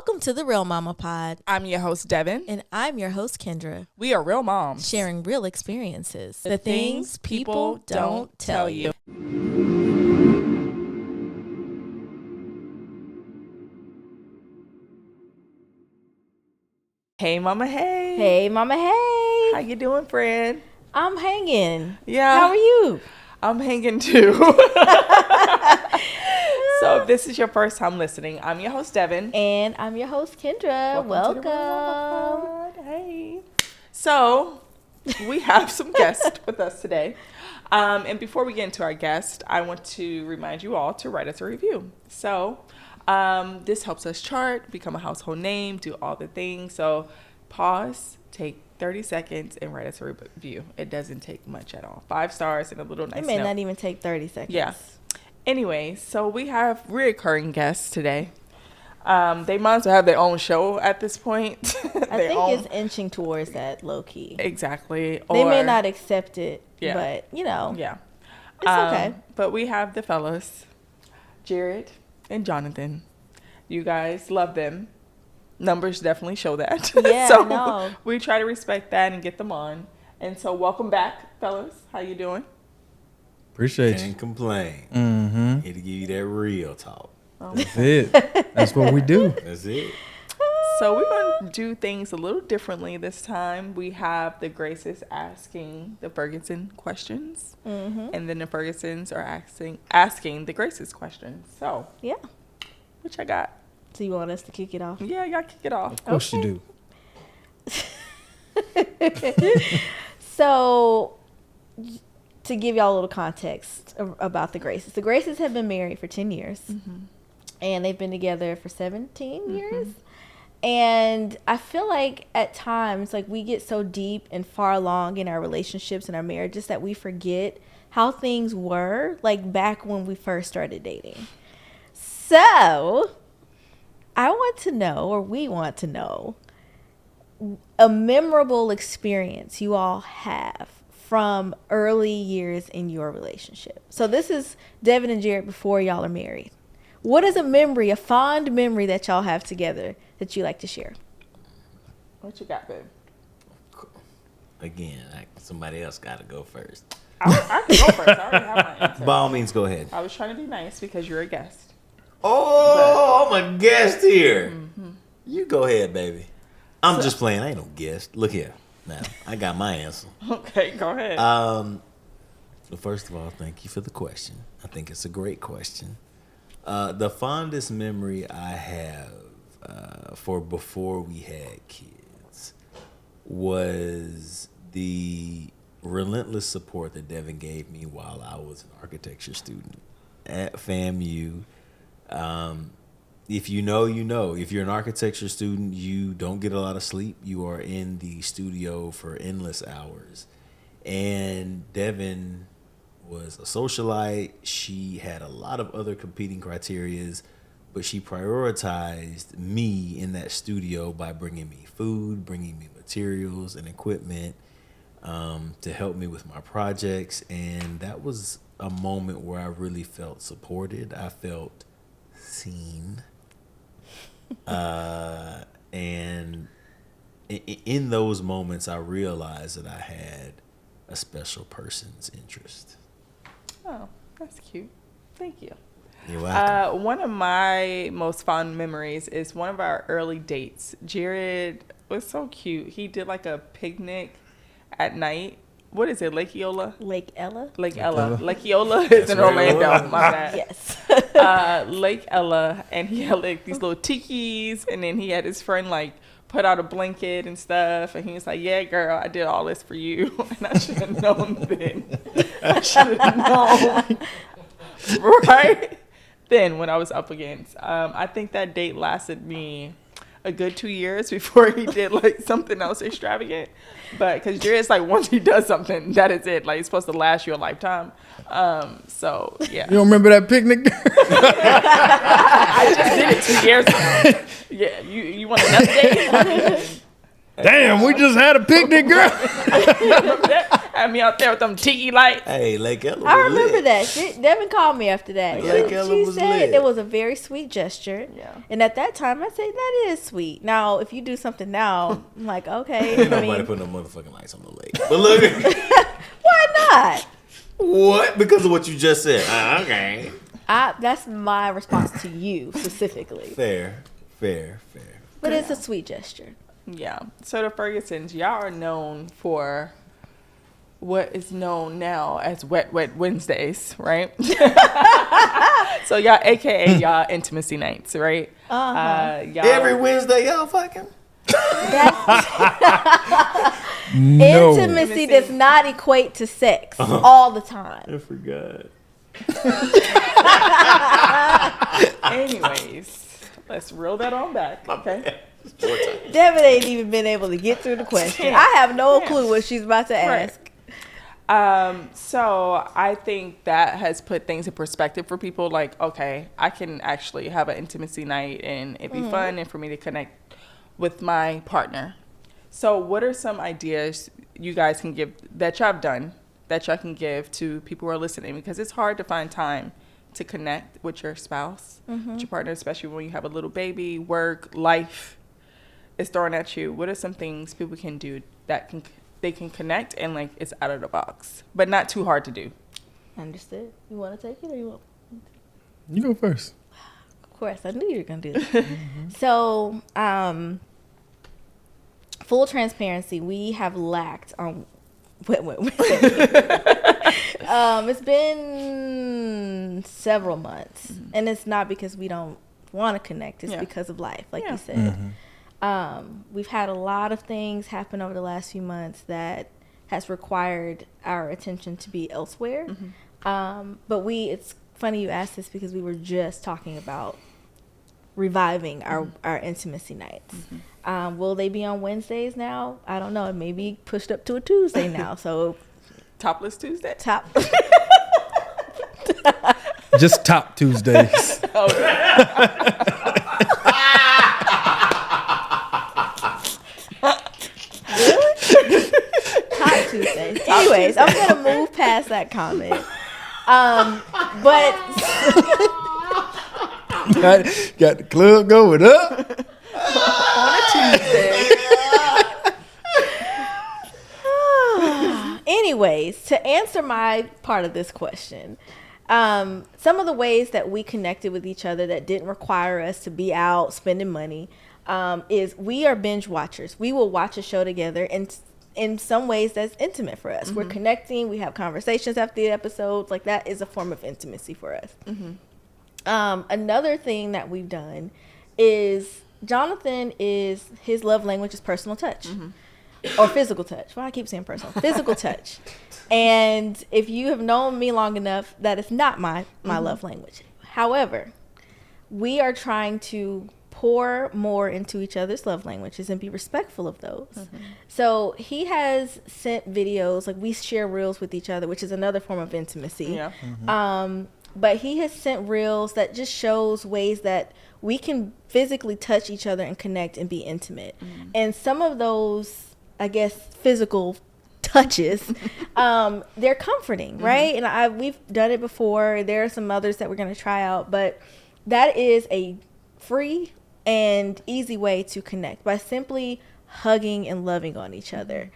Welcome to the Real Mama Pod. I'm your host, Devin. And I'm your host, Kendra. We are real moms. Sharing real experiences. The things people don't tell you. Hey, mama, hey. Hey, Mama, hey. How you doing, friend? I'm hanging. Yeah. How are you? I'm hanging too. So if this is your first time listening, I'm your host, Devin. And I'm your host, Kendra. Welcome to the Real Mama Pod. Hey. So we have some guests with us today. And before we get into our guest, I want to remind you all to write us a review. So this helps us chart, become a household name, do all the things. So pause, take 30 seconds, and write us a review. It doesn't take much at all. 5 stars and a little nice It may note. not even take 30 seconds. Yeah. Anyway, so we have reoccurring guests today. They might as well have their own show at this point. I think it's inching towards that low key. Exactly. They may not accept it, Yeah. but Yeah. it's okay. But we have the fellas, Jared and Jonathan. You guys love them. Numbers definitely show that. Yeah, So no. we try to respect that and get them on. And so welcome back, fellas. How you doing? Appreciate you. Can't complain. Mm-hmm. Here to give you that real talk. That's it. That's what we do. That's it. So we're going to do things a little differently this time. We have the Graces asking the Ferguson questions. Mm-hmm. And then the Fergusons are asking the Graces questions. So, Yeah. which I got. So you want us to kick it off? Yeah, y'all kick it off. Of course you do. So, to give y'all a little context about the Graces have been married for 10 years. Mm-hmm. And they've been together for 17 years. And I feel like at times, like, we get so deep and far along in our relationships and our marriages that we forget how things were, like, back when we first started dating. So, I want to know, or we want to know, a memorable experience you all have from early years in your relationship. So this is Devin and Jared before y'all are married. What is a memory, a fond memory that y'all have together that you like to share? What you got, babe? Again, somebody else got to go first. I can go first. I already have my answer. By all means, go ahead. I was trying to be nice because you're a guest. Oh, I'm a guest here. You go ahead, baby. I'm just playing. I ain't no guest. Look here. Now, I got my answer. Okay, go ahead. Well, first of all, thank you for the question. I think it's a great question. The fondest memory I have for before we had kids was the relentless support that Devin gave me while I was an architecture student at FAMU. If you know, you know. If you're an architecture student, you don't get a lot of sleep. You are in the studio for endless hours. And Devin was a socialite. She had a lot of other competing criterias, but she prioritized me in that studio by bringing me food, bringing me materials and equipment to help me with my projects. And that was a moment where I really felt supported. I felt seen. And in those moments, I realized that I had a special person's interest. Oh, that's cute. Thank you. You're welcome. One of my most fond memories is one of our early dates. Jared was so cute. He did like a picnic at night. What is it, Lake Eola? Lake Ella? Lake Ella. Lake Eola is in where it Orlando. was. My bad. Yes. Lake Ella, and he had like these little tikis, and then he had his friend like put out a blanket and stuff, and he was like, "Yeah, girl, I did all this for you," and I should have known then. I should have known, right? Then when I was up against, I think that date lasted me a good 2 years before he did like something else extravagant. But because Jared's like, once he does something, that is it. Like, it's supposed to last you a lifetime. So yeah. You don't remember that picnic? I just did it 2 years ago. Yeah, you want another date? Damn, we just had a picnic, girl. Hey, Had me out there with them tiki lights. Hey, Lake Ella was I remember lit. that. Devin called me after that. Lake Ella She was said lit. it was a very sweet gesture. Yeah. And at that time, I said, that is sweet. Now, if you do something now, I'm like, okay. Ain't I nobody mean, putting no motherfucking lights on the lake. But look, why not? what? Because of what you just said. Okay. That's my response to you specifically. Fair. But it's a sweet gesture. Yeah. So the Fergusons, y'all are known for what is known now as Wet Wednesdays, right? So y'all, AKA y'all intimacy nights, right? Y'all, Every Wednesday, y'all fucking. No. Intimacy does not equate to sex all the time. I forgot. Anyways, let's reel that on back. Okay. Devin ain't even been able to get through the question. I have no clue what she's about to ask. So I think that has put things in perspective for people. Like, okay, I can actually have an intimacy night and it'd be fun and for me to connect with my partner. So what are some ideas you guys can give that y'all have done that y'all can give to people who are listening? Because it's hard to find time to connect with your spouse, with your partner, especially when you have a little baby, work, life is thrown at you. What are some things people can do that they can connect and like it's out of the box, but not too hard to do? Understood. You want to take it or you want? You go first. Of course, I knew you were gonna do that. So, full transparency, we have lacked on. It's been several months, and it's not because we don't want to connect. It's because of life, like you said. We've had a lot of things happen over the last few months that has required our attention to be elsewhere. But it's funny you asked this because we were just talking about reviving our intimacy nights. Will they be on Wednesdays now? I don't know. It may be pushed up to a Tuesday now. So Topless Tuesday. Just top Tuesdays. Top Tuesdays. Anyways, I'm gonna move past that comment. But got the club going up. On a Tuesday. anyways, to answer my part of this question, some of the ways that we connected with each other that didn't require us to be out spending money is we are binge watchers. We will watch a show together, and in some ways that's intimate for us. We're connecting. We have conversations after the episodes. Like, that is a form of intimacy for us. Another thing that we've done is Jonathan his love language is personal touch. Or physical touch. Well, I keep saying personal. Physical touch. And if you have known me long enough, that is not my love language. However, we are trying to pour more into each other's love languages and be respectful of those. So he has sent videos, like we share reels with each other, which is another form of intimacy. But he has sent reels that just shows ways that we can physically touch each other and connect and be intimate. And some of those, I guess, physical touches, they're comforting, right? And we've done it before. There are some others that we're going to try out, but that is a free and easy way to connect by simply hugging and loving on each other.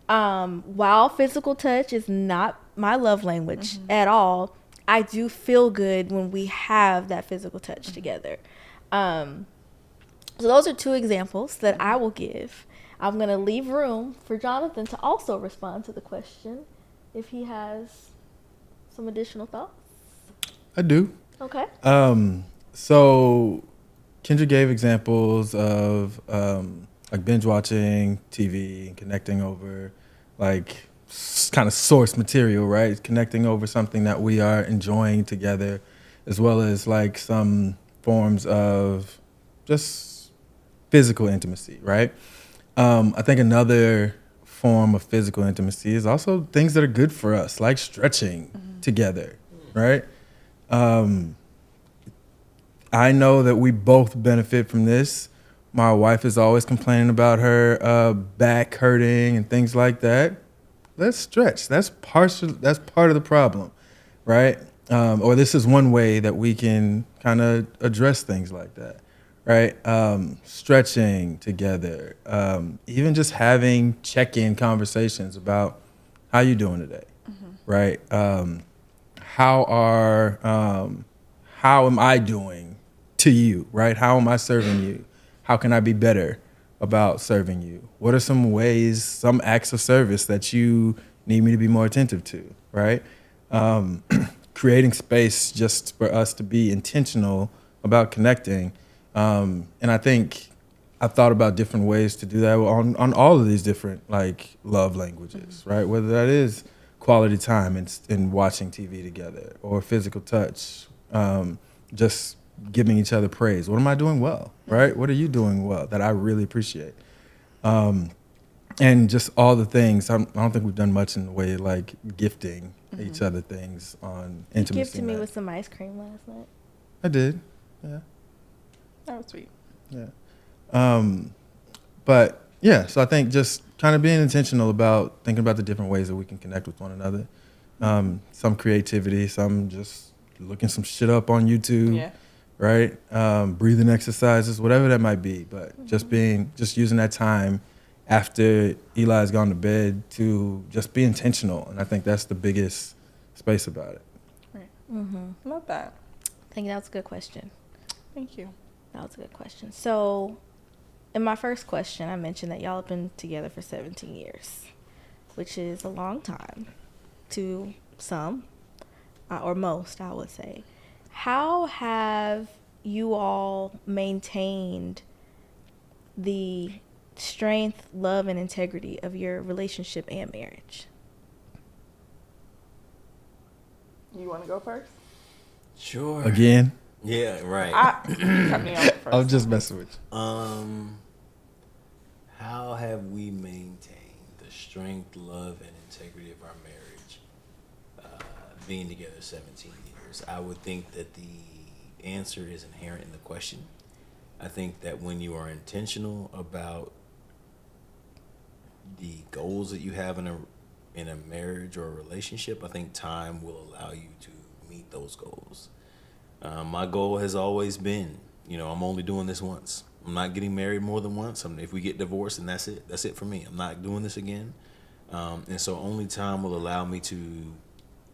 While physical touch is not my love language at all, I do feel good when we have that physical touch together. So those are two examples that I will give. I'm going to leave room for Jonathan to also respond to the question if he has some additional thoughts. I do. Okay. So Kendra gave examples of like binge watching TV and connecting over like kind of source material, right? Connecting over something that we are enjoying together, as well as like some forms of just physical intimacy, right? I think another form of physical intimacy is also things that are good for us, like stretching together, right? I know that we both benefit from this. My wife is always complaining about her back hurting and things like that. let's stretch. That's part of the problem, right? Or this is one way that we can kind of address things like that, right? Stretching together, even just having check-in conversations about how you doing today, right? How am I doing to you, right? How am I serving you? How can I be better about serving you? What are some ways, some acts of service that you need me to be more attentive to, right? Creating space just for us to be intentional about connecting. And I think I've thought about different ways to do that on all of these different like love languages, right? Whether that is quality time and watching TV together or physical touch, just giving each other praise. What am I doing well, right? What are you doing well that I really appreciate? And just all the things. I don't think we've done much in the way of like gifting each other things on intimacy. You gifted me night. with some ice cream last night. I did, yeah. That was sweet. Yeah. But yeah, so I think just kind of being intentional about thinking about the different ways that we can connect with one another. Some creativity, some just looking some shit up on YouTube, Yeah. right? Breathing exercises, whatever that might be. But just using that time after Eli's gone to bed to just be intentional. And I think that's the biggest space about it. Right. Love that. I think that was a good question. Thank you. That was a good question. So, in my first question, I mentioned that y'all have been together for 17 years, which is a long time to some, or most, I would say. How have you all maintained the strength, love, and integrity of your relationship and marriage? You want to go first? Sure. Again, Yeah, right. You cut me off first. I'm just messing with you. How have we maintained the strength, love, and integrity of our marriage being together 17 years? I would think that the answer is inherent in the question. I think that when you are intentional about the goals that you have in a marriage or a relationship, I think time will allow you to meet those goals. My goal has always been, I'm only doing this once. I'm not getting married more than once. If we get divorced, then that's it. That's it for me. I'm not doing this again. And so only time will allow me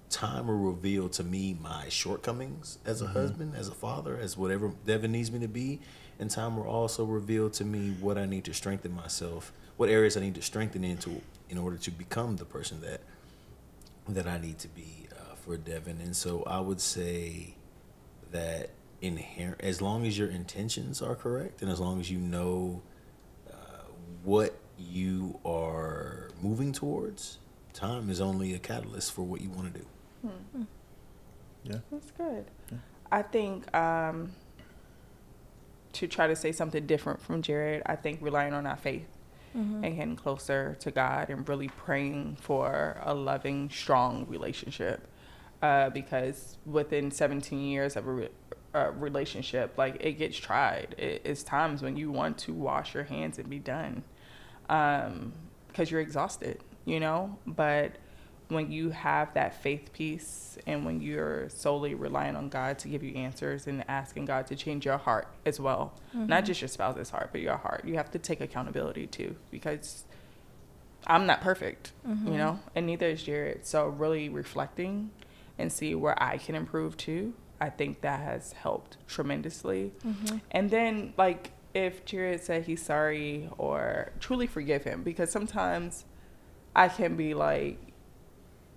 time will reveal to me my shortcomings as a husband, as a father, as whatever Devin needs me to be. And time will also reveal to me what I need to strengthen myself, what areas I need to strengthen in order to become the person that I need to be for Devin. And so I would say that as long as your intentions are correct and as long as you know what you are moving towards, time is only a catalyst for what you want to do. Yeah. That's good. Yeah. I think to try to say something different from Jared, I think relying on our faith and getting closer to God and really praying for a loving, strong relationship. Because within 17 years of a relationship, like, it gets tried. It's times when you want to wash your hands and be done because you're exhausted, but when you have that faith piece and when you're solely relying on God to give you answers and asking God to change your heart as well, not just your spouse's heart, but your heart, you have to take accountability too, because I'm not perfect, and neither is Jared. So really reflecting and see where I can improve too, I think that has helped tremendously. And then, like, if Jared said he's sorry, or truly forgive him, because sometimes I can be like,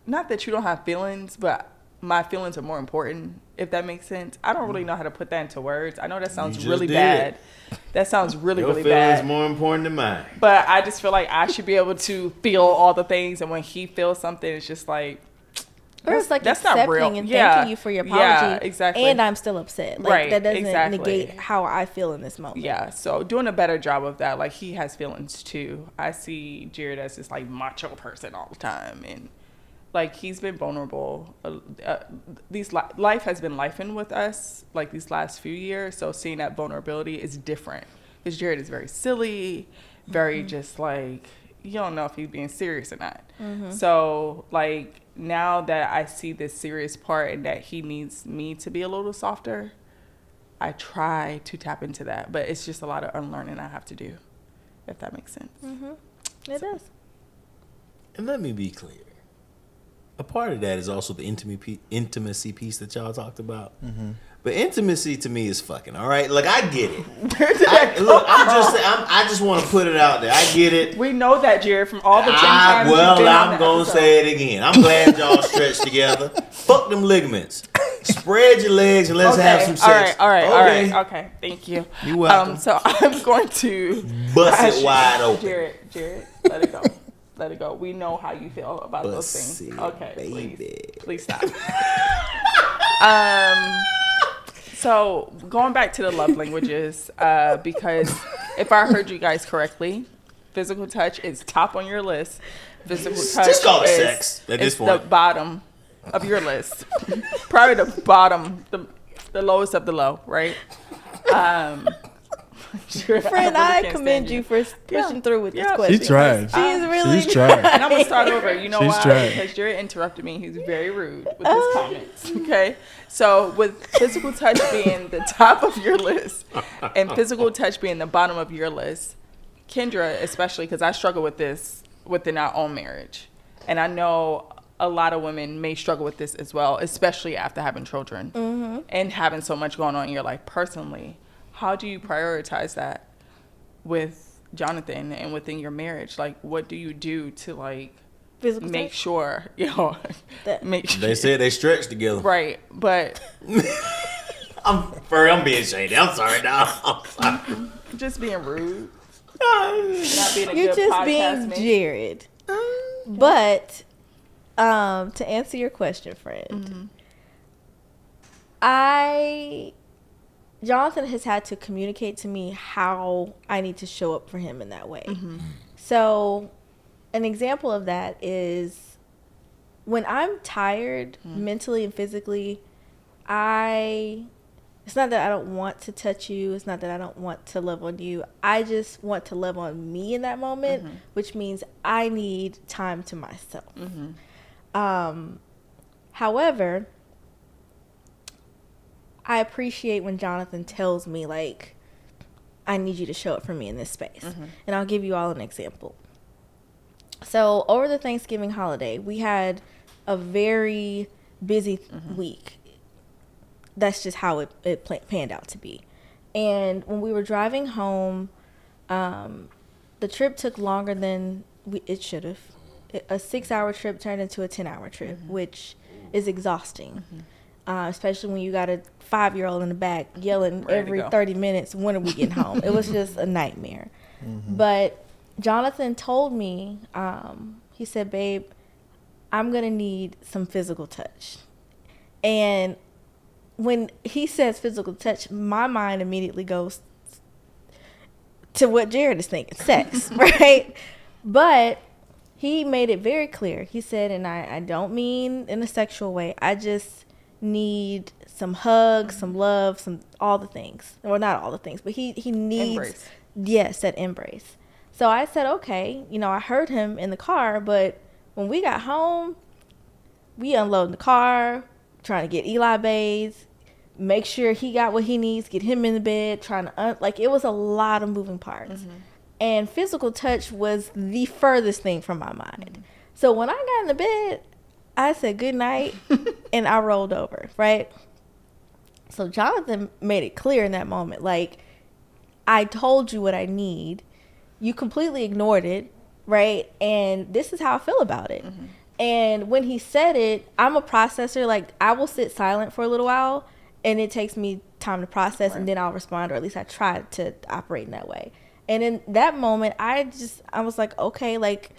not that you don't have feelings, but my feelings are more important, if that makes sense. I don't really know how to put that into words. I know that sounds really bad. That sounds really bad. Your feelings more important than mine. But I just feel like I should be able to feel all the things, and when he feels something, it's just like, or it's like that's accepting not real. and thanking you for your apology. Yeah, exactly. And I'm still upset. Like, right, that doesn't exactly. negate how I feel in this moment. Yeah, so doing a better job of that. Like, he has feelings too. I see Jared as this like macho person all the time, and like, he's been vulnerable. Life has been lifing with us like these last few years. So seeing that vulnerability is different, because Jared is very silly, very just like, you don't know if he's being serious or not. So like now that I see this serious part and that he needs me to be a little softer, I try to tap into that, but it's just a lot of unlearning I have to do, if that makes sense. It does. And let me be clear. A part of that is also the intimacy piece that y'all talked about. But intimacy to me is fucking, all right? Like, I get it. I just want to put it out there. I get it. We know that, Jared, from all the 10 times you've been on I'm the going to episode. say it again. I'm glad y'all stretched together. Fuck them ligaments. Spread your legs and let's have some sex. All right. Okay. Okay, thank you. You're welcome. So I'm going to Bust it wide open. Jared, let it go. Let it go. We know how you feel about those Bust things. it, Okay, baby. please stop. So going back to the love languages, because if I heard you guys correctly, physical touch is top on your list. Physical touch Just call it is, sex at this is the point. bottom of your list. Probably the bottom, the lowest of the low, right? Friend, I commend you for pushing through with this question. She tried. She's really She's tried. And I'm gonna start over. You know She's why? tried. Because Jared interrupted me. He's very rude with his comments. Okay, so with physical touch being the top of your list and physical touch being the bottom of your list, Kendra especially, because I struggle with this within our own marriage, and I know a lot of women may struggle with this as well, especially after having children and having so much going on in your life personally. How do you prioritize that with Jonathan and within your marriage? Like, what do you do to like physical make touch? sure, make sure. They said they stretched together. Right, but I'm being shady. I'm sorry, dog. just being rude, not being a You're good just podcast being mate. Jared. But to answer your question, friend, Jonathan has had to communicate to me how I need to show up for him in that way. So an example of that is when I'm tired mentally and physically, it's not that I don't want to touch you. It's not that I don't want to love on you. I just want to love on me in that moment, which means I need time to myself. However, I appreciate when Jonathan tells me, like, I need you to show up for me in this space. And I'll give you all an example. So over the Thanksgiving holiday, we had a very busy week. That's just how it panned out to be. And when we were driving home, the trip took longer than it should have. A 6-hour trip turned into a 10-hour trip, which is exhausting. Especially when you got a 5-year-old in the back yelling every 30 minutes, when are we getting home? It was just a nightmare. But Jonathan told me, he said, babe, I'm going to need some physical touch. And when he says physical touch, my mind immediately goes to what Jared is thinking, sex, right? But he made it very clear. He said, and I don't mean in a sexual way, I just need some hugs, some love, all the things. Well, not all the things, but he needs Embrace. Yes, that embrace. So I said, okay, I heard him in the car, but when we got home, we unloaded the car, trying to get Eli bathed, make sure he got what he needs, get him in the bed, trying to it was a lot of moving parts. And physical touch was the furthest thing from my mind. So when I got in the bed, I said good night and I rolled over, right? So Jonathan made it clear in that moment, like, I told you what I need. You completely ignored it, right? And this is how I feel about it. And when he said it, I'm a processor. Like, I will sit silent for a little while and it takes me time to process, and then I'll respond, or at least I try to operate in that way. And in that moment, I was like, okay, like,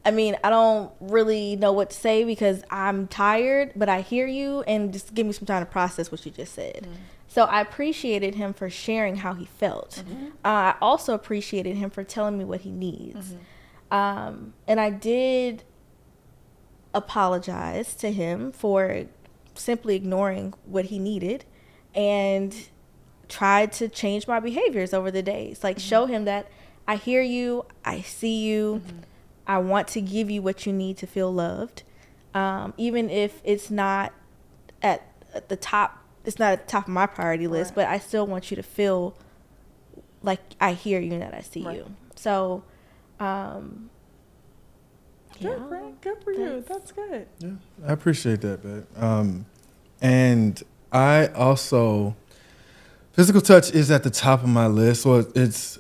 I mean, I don't really know what to say because I'm tired, but I hear you, and just give me some time to process what you just said. So I appreciated him for sharing how he felt. I also appreciated him for telling me what he needs. And I did apologize to him for simply ignoring what he needed, and tried to change my behaviors over the days. Like, show him that I hear you. I see you. I want to give you what you need to feel loved. Even if it's not at the top, it's not at the top of my priority list, but I still want you to feel like I hear you and that I see you. So, Good, friend. Good for you. That's good. Yeah, I appreciate that, babe. And I also, physical touch is at the top of my list.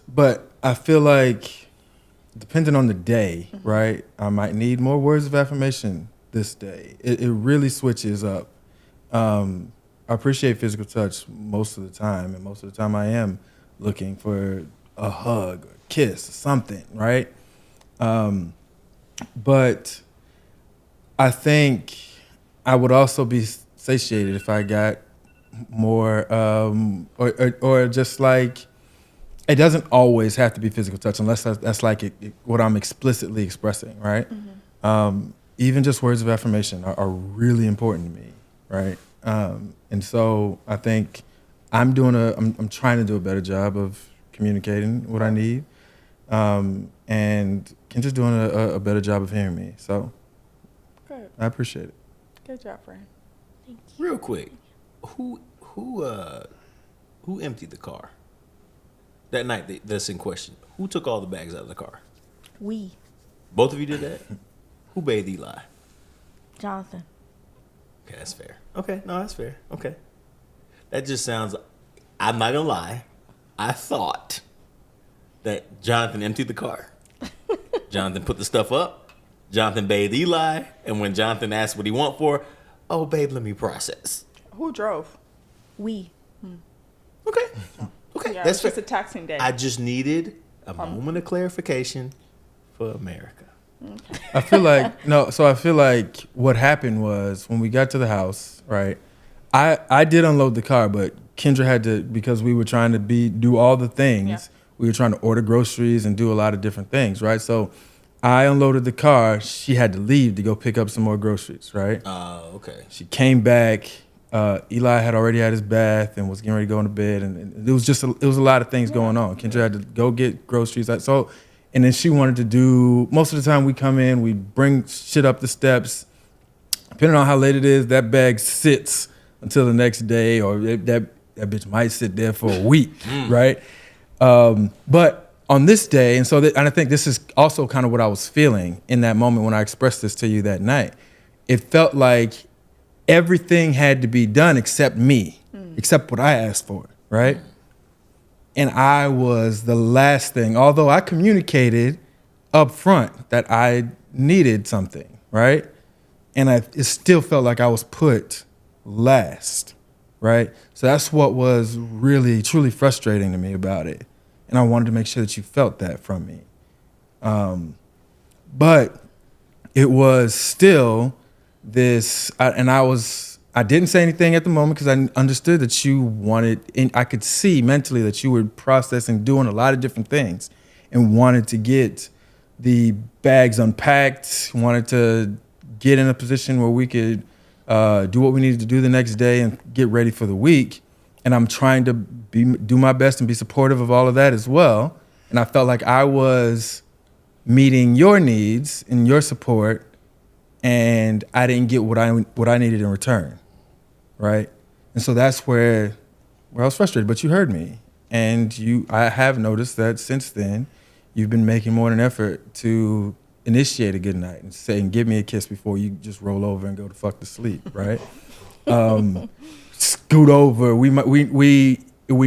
But I feel like depending on the day, right? I might need more words of affirmation this day. It really switches up. I appreciate physical touch most of the time, and most of the time I am looking for a hug, or a kiss, or something, right? But I think I would also be satiated if I got more, or just like, it doesn't always have to be physical touch unless that's like what I'm explicitly expressing, right? Even just words of affirmation are really important to me, right? And so I think I'm trying to do a better job of communicating what I need, and Kendra's doing a better job of hearing me. So Good. I appreciate it. Good job, friend. Real quick, who emptied the car that night that's in question? Who took all the bags out of the car? we, Both of you did that? Who bathed Eli? Jonathan. Okay, that's fair. Okay, no, that's fair. Okay. That just sounds, I'm not gonna lie, I thought that Jonathan emptied the car. Jonathan put the stuff up. Jonathan bathed Eli. And when Jonathan asked what he want for, oh, babe, let me process. Who drove? We. Okay. Okay, Yeah, that's it's just fair. a taxing day. I just needed a moment of clarification for America. I feel like what happened was when we got to the house, right? I did unload the car, but Kendra had to, because we were trying to do all the things. Yeah. We were trying to order groceries and do a lot of different things, right? So I unloaded the car. She had to leave to go pick up some more groceries, right? Okay. She came back. Eli had already had his bath and was getting ready to go into bed, and it was a lot of things going on. Kendra had to go get groceries. And then she wanted to do, most of the time we come in, we bring shit up the steps. Depending on how late it is, that bag sits until the next day, or that bitch might sit there for a week, right? But on this day, and I think this is also kind of what I was feeling in that moment when I expressed this to you that night. It felt like everything had to be done except me, except what I asked for, right? And I was the last thing, although I communicated up front that I needed something, right? And it still felt like I was put last, right? So that's what was really, truly frustrating to me about it. And I wanted to make sure that you felt that from me. But it was still this, I didn't say anything at the moment because I understood that you wanted, and I could see mentally that you were processing, doing a lot of different things, and wanted to get the bags unpacked, wanted to get in a position where we could do what we needed to do the next day and get ready for the week. And I'm trying to do my best and be supportive of all of that as well. And I felt like I was meeting your needs and your support, and I didn't get what I needed in return, right? And so that's where I was frustrated. But you heard me, and I have noticed that since then, you've been making more than an effort to initiate a good night and say, and give me a kiss before you just roll over and go to fuck to sleep, right? Scoot over. We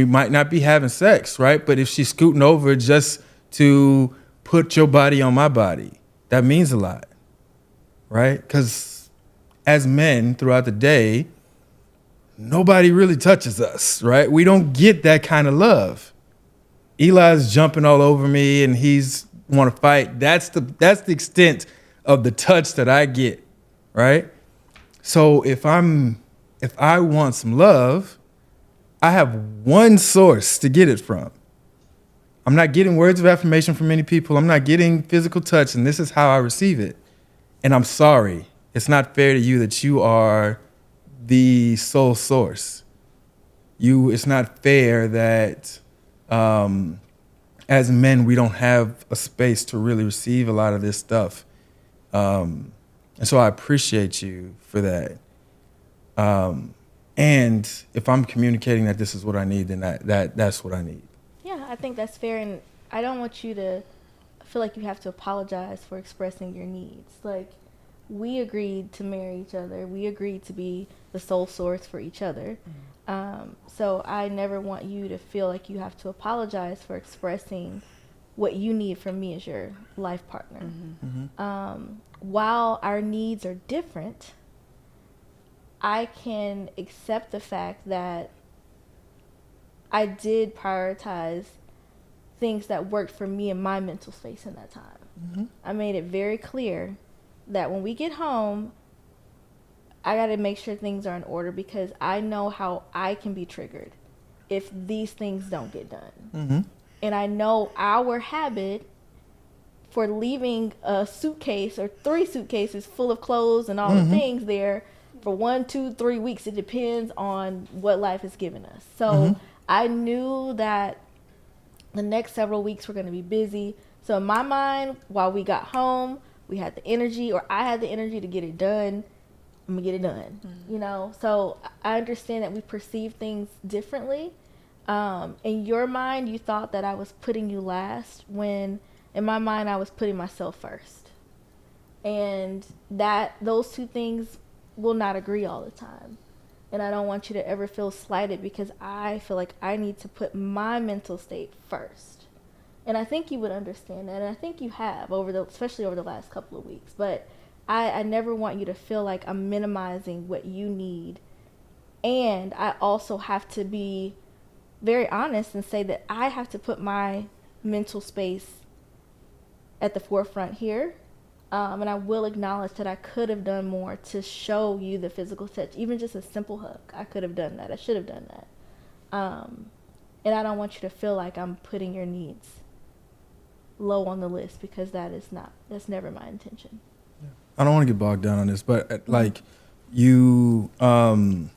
might not be having sex, right? But if she's scooting over just to put your body on my body, that means a lot, right? Because as men throughout the day, nobody really touches us, right? We don't get that kind of love. Eli's jumping all over me and he's want to fight. That's the extent of the touch that I get, right? So if I want some love, I have one source to get it from. I'm not getting words of affirmation from many people. I'm not getting physical touch, and this is how I receive it. And I'm sorry. It's not fair to you that you are the sole source. It's not fair that as men, we don't have a space to really receive a lot of this stuff. And so I appreciate you for that. And if I'm communicating that this is what I need, then that's what I need. Yeah, I think that's fair, and I don't want you to feel like you have to apologize for expressing your needs. Like, we agreed to marry each other. We agreed to be the sole source for each other. So I never want you to feel like you have to apologize for expressing what you need from me as your life partner. While our needs are different, I can accept the fact that I did prioritize things that worked for me and my mental space in that time. I made it very clear that when we get home, I got to make sure things are in order, because I know how I can be triggered if these things don't get done. And I know our habit for leaving a suitcase or 3 suitcases full of clothes and all the things there for 1, 2, 3 weeks. It depends on what life has given us. So I knew that the next several weeks were going to be busy. So in my mind, while we got home, we had the energy, or I had the energy to get it done. I'm gonna get it done, you know? So I understand that we perceive things differently. In your mind, you thought that I was putting you last, when in my mind, I was putting myself first. And that those two things will not agree all the time. And I don't want you to ever feel slighted, because I feel like I need to put my mental state first. And I think you would understand that, and I think you have, especially over the last couple of weeks. But I never want you to feel like I'm minimizing what you need. And I also have to be very honest and say that I have to put my mental space at the forefront here. And I will acknowledge that I could have done more to show you the physical touch, even just a simple hug. I could have done that. I should have done that. And I don't want you to feel like I'm putting your needs low on the list, because that's never my intention. I don't want to get bogged down on this, but like you, I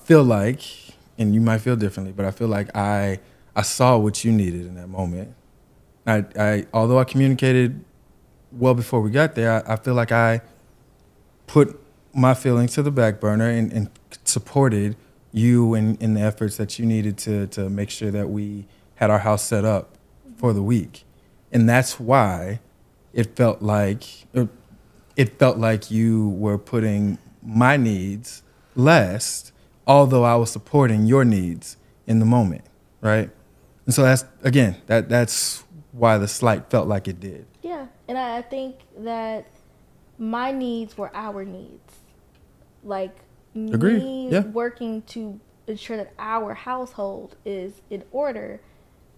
feel like, and you might feel differently, but I feel like I saw what you needed in that moment. I although I communicated well before we got there, I feel like I put my feelings to the back burner and supported you in the efforts that you needed to make sure that we had our house set up for the week. And that's why it felt like you were putting my needs last, although I was supporting your needs in the moment, right? And so that's why the slight felt like it did. Yeah, and I think that my needs were our needs. Like, Agreed. me Yeah. working to ensure that our household is in order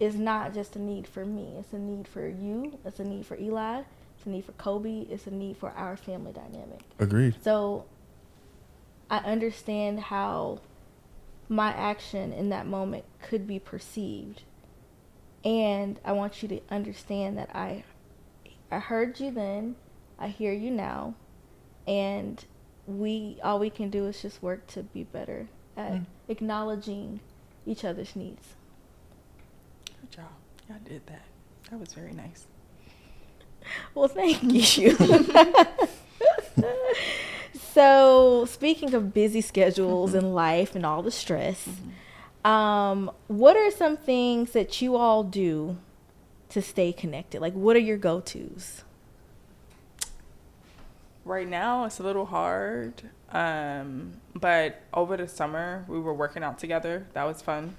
is not just a need for me. It's a need for you. It's a need for Eli. It's a need for Kobe. It's a need for our family dynamic. Agreed. So I understand how my action in that moment could be perceived. And I want you to understand that I heard you then, I hear you now, and all we can do is just work to be better at acknowledging each other's needs. Good job. Y'all did that. That was very nice. Well, thank you. So, speaking of busy schedules and life and all the stress, what are some things that you all do to stay connected? Like, what are your go-tos? Right now, it's a little hard. But over the summer, we were working out together. That was fun.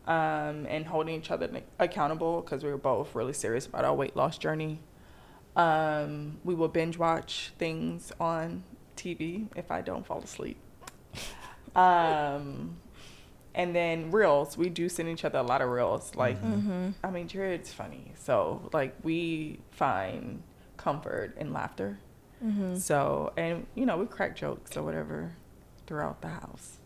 And holding each other accountable, because we were both really serious about our weight loss journey. We will binge watch things on TV if I don't fall asleep. And then reels. We do send each other a lot of reels. Like, I mean, Jared's funny. So, like, we find comfort in laughter. So, and, you know, we crack jokes or whatever throughout the house.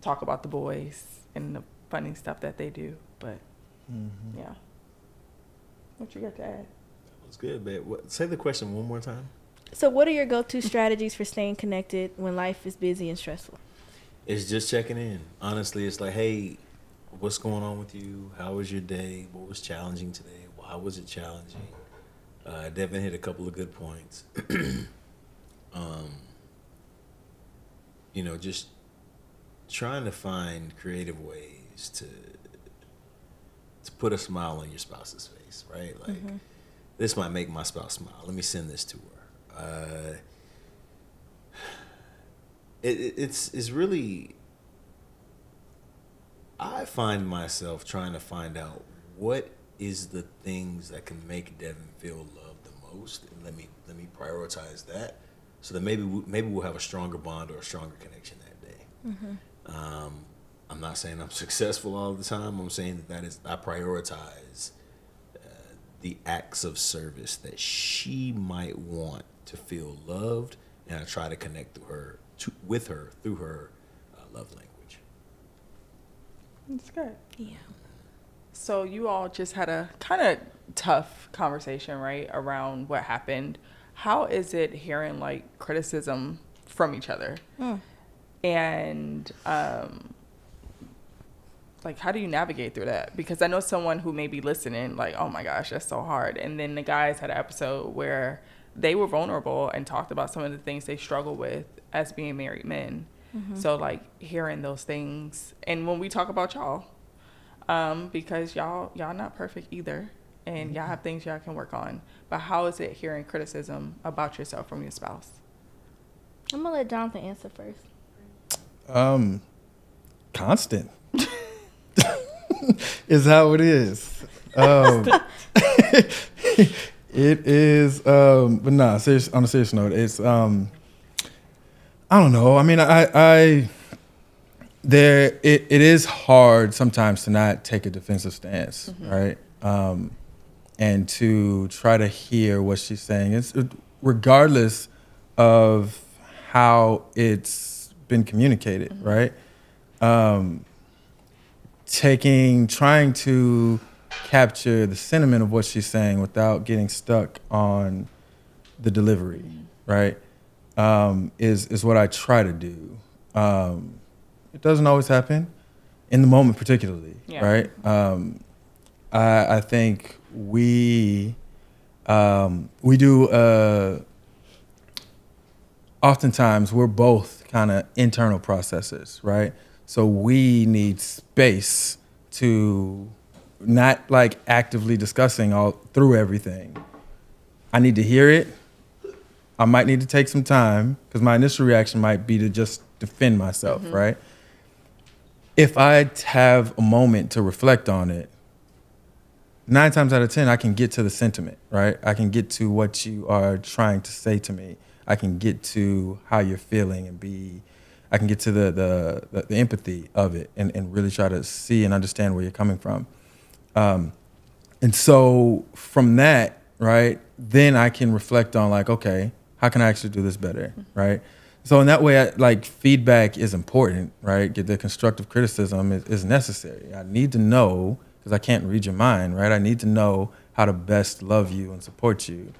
Talk about the boys and the funny stuff that they do. But, yeah. What you got to add? That's good, babe. Say the question one more time. So what are your go-to strategies for staying connected when life is busy and stressful? It's just checking in. Honestly, it's like, hey, what's going on with you? How was your day? What was challenging today? Why was it challenging? Devin hit a couple of good points. Just trying to find creative ways to put a smile on your spouse's face, right? Like, this might make my spouse smile. Let me send this to her. It's really, I find myself trying to find out what is the things that can make Devin feel loved the most, and let me prioritize that, so that maybe we'll have a stronger bond or a stronger connection that day. I'm not saying I'm successful all the time. I'm saying that is, I prioritize the acts of service that she might want to feel loved, and I try to connect with her through her love language. That's good. Yeah. So you all just had a kind of tough conversation, right, around what happened. How is it hearing like criticism from each other? And like, how do you navigate through that? Because I know someone who may be listening, like, oh my gosh, that's so hard. And then the guys had an episode where they were vulnerable and talked about some of the things they struggle with as being married men. So like hearing those things, and when we talk about y'all, because y'all not perfect either, and y'all have things y'all can work on. But how is it hearing criticism about yourself from your spouse? I'm gonna let Jonathan answer first. Constant. Is how it is. It is, but nah, on a serious note, it's, I don't know. I mean, it is hard sometimes to not take a defensive stance, right? And to try to hear what she's saying. It's regardless of how it's been communicated, right? Trying to capture the sentiment of what she's saying without getting stuck on the delivery, right? Is what I try to do. It doesn't always happen in the moment, particularly, right? I think we do. Oftentimes, we're both kind of internal processors, right? So we need space to not like actively discussing all through everything. I need to hear it. I might need to take some time because my initial reaction might be to just defend myself, right? If I have a moment to reflect on it, 9 times out of 10, I can get to the sentiment, right? I can get to what you are trying to say to me. I can get to how you're feeling I can get to the empathy of it and really try to see and understand where you're coming from. And so from that, right, then I can reflect on like, okay, how can I actually do this better, right? So in that way, feedback is important, right? Get the constructive criticism is necessary. I need to know, because I can't read your mind, right? I need to know how to best love you and support you,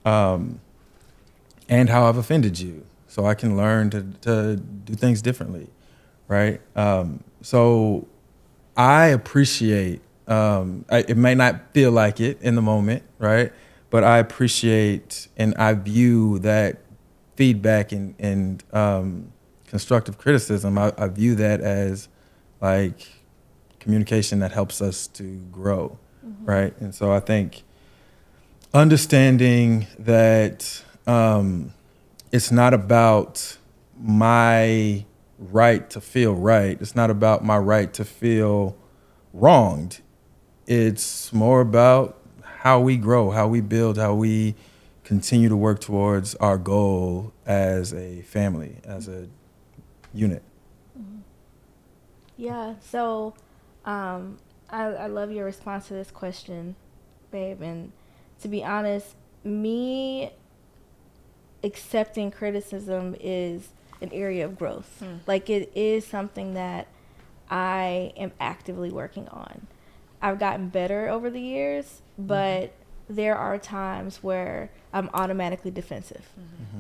and how I've offended you, so I can learn to do things differently, right? So I appreciate, it may not feel like it in the moment, right? But I appreciate and I view that feedback and constructive criticism, I view that as like communication that helps us to grow, right? And so I think understanding that it's not about my right to feel right. It's not about my right to feel wronged. It's more about how we grow, how we build, how we continue to work towards our goal as a family, as a unit. Yeah, so I love your response to this question, babe. And to be honest, me accepting criticism is an area of growth. Like, it is something that I am actively working on. I've gotten better over the years, but there are times where I'm automatically defensive.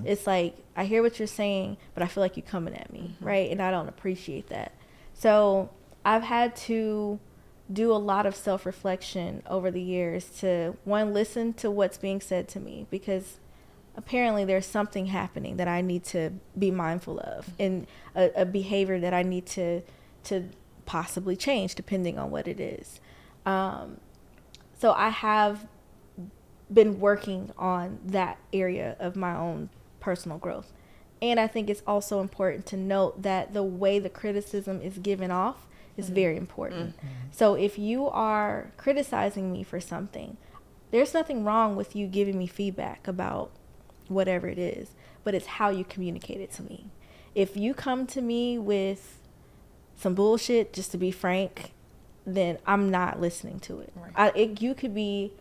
It's like, I hear what you're saying, but I feel like you're coming at me, right? And I don't appreciate that. So I've had to do a lot of self-reflection over the years to, one, listen to what's being said to me, because apparently there's something happening that I need to be mindful of, and a behavior that I need to possibly change depending on what it is. So I have been working on that area of my own personal growth. And I think it's also important to note that the way the criticism is given off is very important. So if you are criticizing me for something, there's nothing wrong with you giving me feedback about whatever it is, but it's how you communicate it to me. If you come to me with some bullshit, just to be frank, then I'm not listening to it. Right. You could be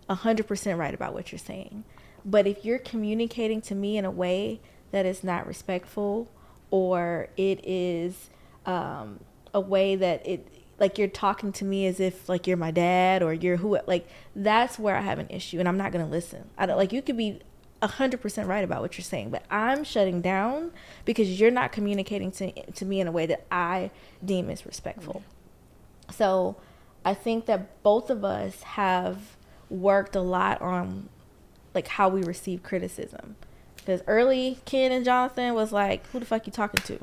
100% right about what you're saying, but if you're communicating to me in a way that is not respectful, or it is a way that it, like, you're talking to me as if like you're my dad or you're who, like, that's where I have an issue, and I'm not going to listen. I don't, like, you could be 100% right about what you're saying, but I'm shutting down because you're not communicating to me in a way that I deem is respectful. So I think that both of us have worked a lot on like how we receive criticism, because early Ken and Jonathan was like, who the fuck you talking to?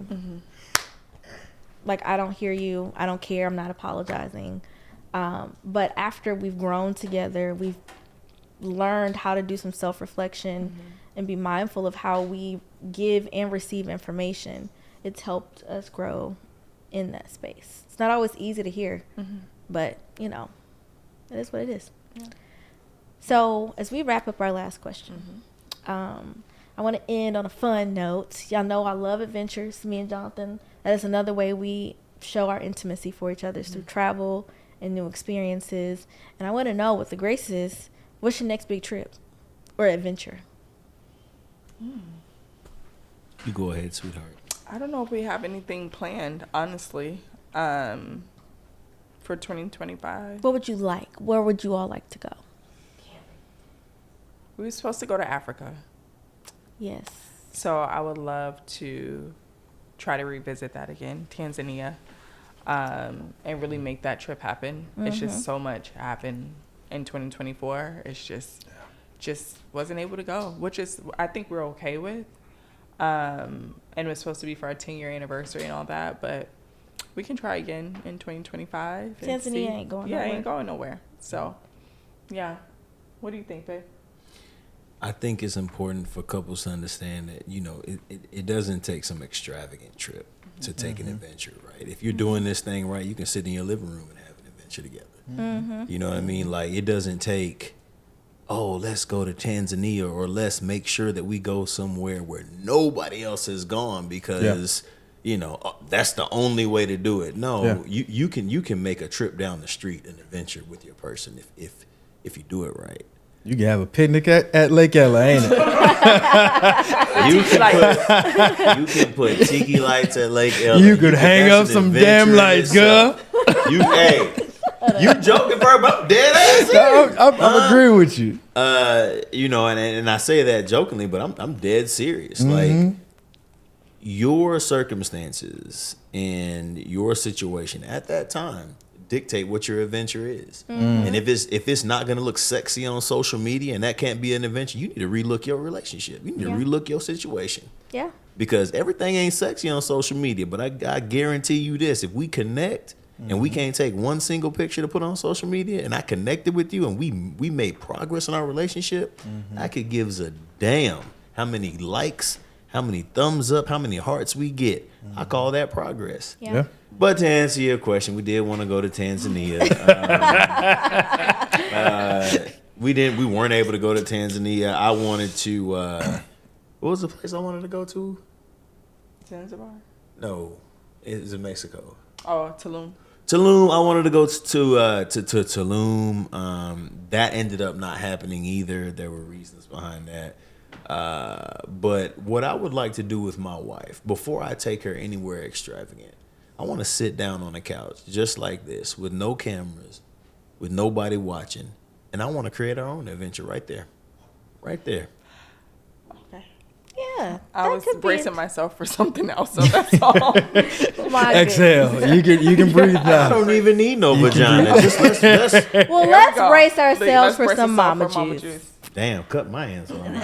Like, I don't hear you, I don't care, I'm not apologizing. But after we've grown together, we've learned how to do some self-reflection and be mindful of how we give and receive information. It's helped us grow in that space. It's not always easy to hear, but you know, it is what it is. So as we wrap up our last question, I want to end on a fun note. Y'all know I love adventures, me and Jonathan. That is another way we show our intimacy for each other, through travel and new experiences. And I want to know, with the Graces, what's your next big trip or adventure? You go ahead, sweetheart. I don't know if we have anything planned, honestly, for 2025. What would you like? Where would you all like to go? We were supposed to go to Africa. Yes. So I would love to try to revisit that again, Tanzania, and really make that trip happen. It's just so much happened in 2024. It's just wasn't able to go, which is, I think we're okay with. And it was supposed to be for our 10-year anniversary and all that, but we can try again in 2025. Tanzania ain't going nowhere. Yeah, ain't going nowhere. So, yeah. What do you think, babe? I think it's important for couples to understand that, you know, it doesn't take some extravagant trip to take an adventure, right? If you're doing this thing right, you can sit in your living room and have an adventure together. You know what I mean? Like, it doesn't take, oh, let's go to Tanzania, or let's make sure that we go somewhere where nobody else has gone because, you know, that's the only way to do it. No, you can make a trip down the street, an adventure with your person if you do it right. You can have a picnic at Lake Ella, ain't it? You can put tiki lights at Lake Ella. You could hang up some damn lights, girl. You joking, bro? I'm dead ass. I'm agreeing with you. You know, and I say that jokingly, but I'm dead serious. Like, your circumstances and your situation at that time dictate what your adventure is. And if it's not going to look sexy on social media and that can't be an adventure, you need to relook your relationship. You need to relook your situation. Yeah. Because everything ain't sexy on social media, but I guarantee you this, if we connect and we can't take one single picture to put on social media, and I connected with you and we made progress in our relationship, I could give a damn how many likes, how many thumbs up, how many hearts we get. I call that progress. Yeah. But to answer your question, we did want to go to Tanzania. We weren't able to go to Tanzania. I wanted to. What was the place I wanted to go to? Zanzibar? No, it's in Mexico. Oh, Tulum. Tulum. I wanted to go to Tulum. That ended up not happening either. There were reasons behind that. But what I would like to do with my wife, before I take her anywhere extravagant, I want to sit down on a couch just like this, with no cameras, with nobody watching, and I want to create our own adventure right there. Okay. Yeah. Yeah. I that was could be bracing myself for something else, so that's all. My Exhale. You can breathe I now. don't even need no You can vagina. breathe. Just let's Well, There we let's go. brace ourselves for brace some ourselves mama for juice. damn cut my hands on.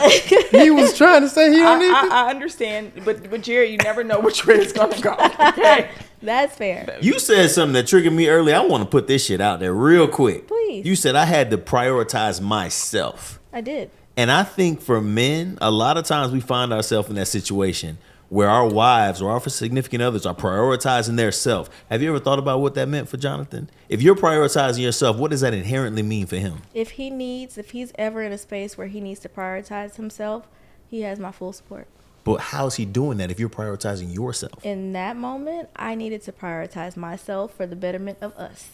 He was trying to say he don't need to. I understand, but Jared, you never know which way it's gonna go. Okay. That's fair. You said something that triggered me earlier. I want to put this shit out there real quick. Please. You said I had to prioritize myself. I did. And I think for men, a lot of times we find ourselves in that situation where our wives or our significant others are prioritizing their self. Have you ever thought about what that meant for Jonathan? If you're prioritizing yourself, what does that inherently mean for him? If he's ever in a space where he needs to prioritize himself, he has my full support. But how's he doing that if you're prioritizing yourself? In that moment, I needed to prioritize myself for the betterment of us.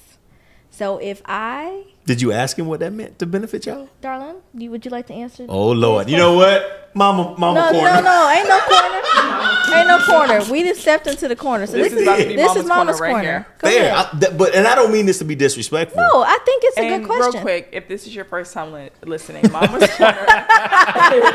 So if Did you ask him what that meant to benefit y'all? darling, would you like to answer? Oh Lord, this you know question? what, Mama No, corner. no, ain't no corner. Ain't no corner. We just stepped into the corner. So This is about to be this is Mama's Mama's corner right corner. here. Go Fair, ahead. and I don't mean this to be disrespectful. No, I think it's a And good question. real quick, if this is your first time listening, Mama's Corner is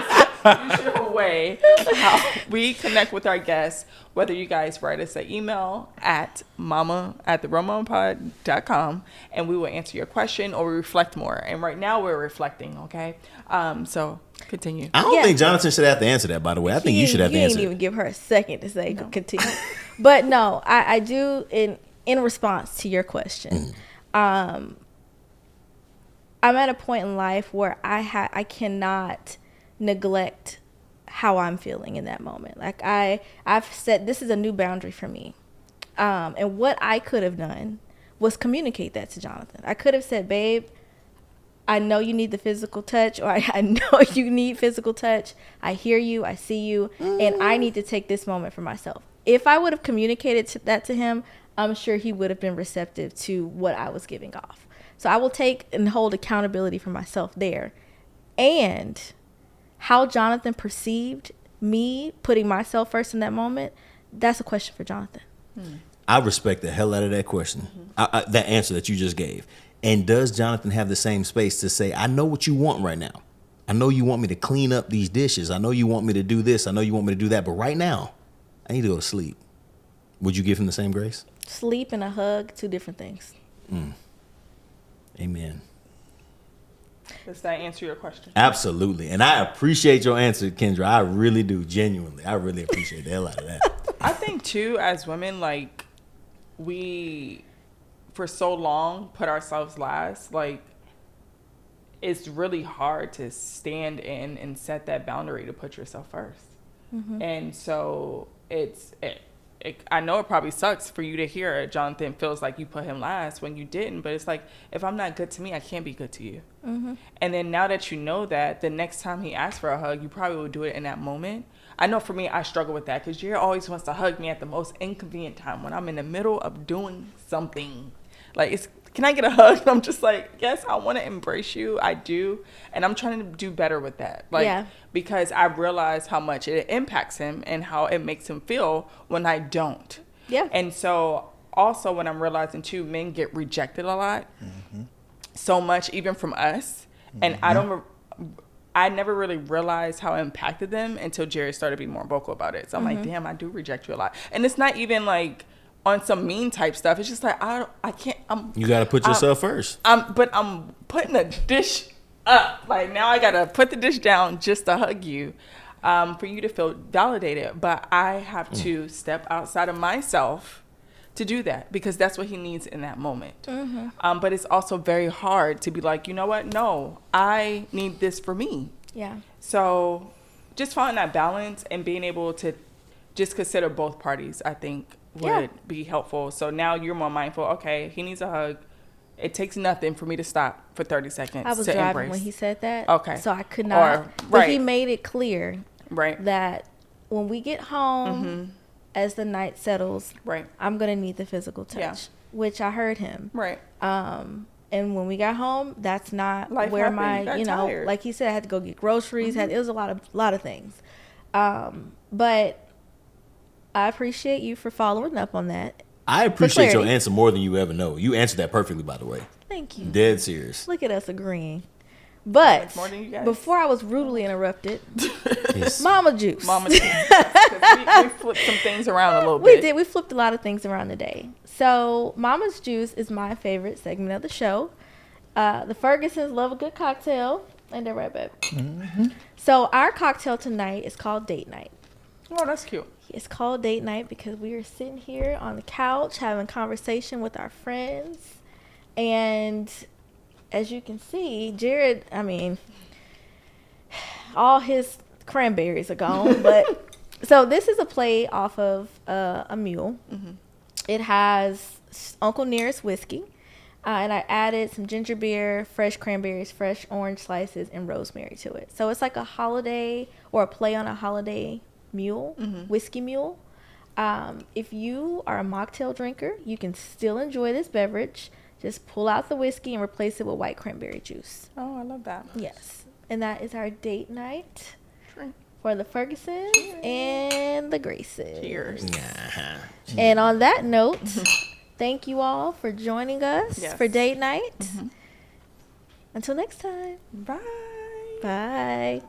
usual way how we connect with our guests. Whether you guys write us an email at mama@theromanpod.com, and we will answer your question, or we reflect more. And right now we're reflecting. Okay, so continue. I don't Yeah. think Jonathan should have to answer that. By the way, I think you should have to You answer. didn't it. even give her a second to say continue. But no, I do in response to your question. I'm at a point in life where I cannot neglect how I'm feeling in that moment. Like I've said, this is a new boundary for me. And what I could have done was communicate that to Jonathan. I could have said, babe, I know you need the physical touch, or I know you need physical touch. I hear you, I see you, and I need to take this moment for myself. If I would have communicated that to him, I'm sure he would have been receptive to what I was giving off. So I will take and hold accountability for myself there. And how Jonathan perceived me putting myself first in that moment, that's a question for Jonathan. I respect the hell out of that question, that answer that you just gave. And does Jonathan have the same space to say, I know what you want right now. I know you want me to clean up these dishes. I know you want me to do this. I know you want me to do that. But right now, I need to go to sleep. Would you give him the same grace? Sleep and a hug, two different things. Amen. Does that answer your question? Absolutely. And I appreciate your answer, Kendra. I really do. Genuinely. I really appreciate the hell out of that. I think too, as women, like we for so long put ourselves last. Like it's really hard to stand in and set that boundary to put yourself first. And so I know it probably sucks for you to hear Jonathan feels like you put him last when you didn't, but it's like, if I'm not good to me, I can't be good to you. And then now that you know that, the next time he asks for a hug, you probably will do it in that moment. I know for me, I struggle with that because Jared always wants to hug me at the most inconvenient time when I'm in the middle of doing something. Like, can I get a hug? And I'm just like, yes, I want to embrace you. I do. And I'm trying to do better with that. Like, Yeah. because I realize how much it impacts him and how it makes him feel when I don't. Yeah. And so also when I'm realizing too, men get rejected a lot, so much, even from us. And I never really realized how it impacted them until Jerry started being more vocal about it. So I'm like, damn, I do reject you a lot. And it's not even like on some mean type stuff. It's just like, I can't, You got to put yourself first. but I'm putting a dish up. Like now I got to put the dish down just to hug you, for you to feel validated. But I have to step outside of myself to do that because that's what he needs in that moment. But it's also very hard to be like, you know what? No, I need this for me. Yeah. So just finding that balance and being able to just consider both parties, I think would be helpful. So now you're more mindful. Okay, he needs a hug. It takes nothing for me to stop for 30 seconds I was to driving embrace. when he said that. Okay. So I could not. But right. he made it clear Right. that when we get home, as the night settles, Right. I'm going to need the physical touch, Yeah. which I heard him. Right. And when we got home, that's not Life where happened. You got tired. like he said, I had to go get groceries. It was a lot of things. But I appreciate you for following up on that. I appreciate your clarity. answer more than you ever know. You answered that perfectly, by the way. Thank you. Dead serious. Look at us agreeing. But much more than you guys. before I was rudely interrupted, Yes. Mama Juice. Mama Juice. 'Cause we flipped some things around a little We bit. did. We flipped a lot of things around today. So Mama's Juice is my favorite segment of the show. The Fergusons love a good cocktail. And they're right, babe. So our cocktail tonight is called Date Night. Oh, that's cute. It's called Date Night because we are sitting here on the couch having conversation with our friends. And as you can see, Jared, I mean, all his cranberries are gone. But so this is a play off of a mule. It has Uncle Nearest whiskey. And I added some ginger beer, fresh cranberries, fresh orange slices, and rosemary to it. So it's like a holiday or a play on a holiday mule, whiskey mule. If you are a mocktail drinker, you can still enjoy this beverage. Just pull out the whiskey and replace it with white cranberry juice. Oh, I love that. Yes. And that is our date night Drink. for the Fergusons and the Graces. Cheers. Nah. And on that note, thank you all for joining us Yes. for date night. Until next time. Bye. Bye.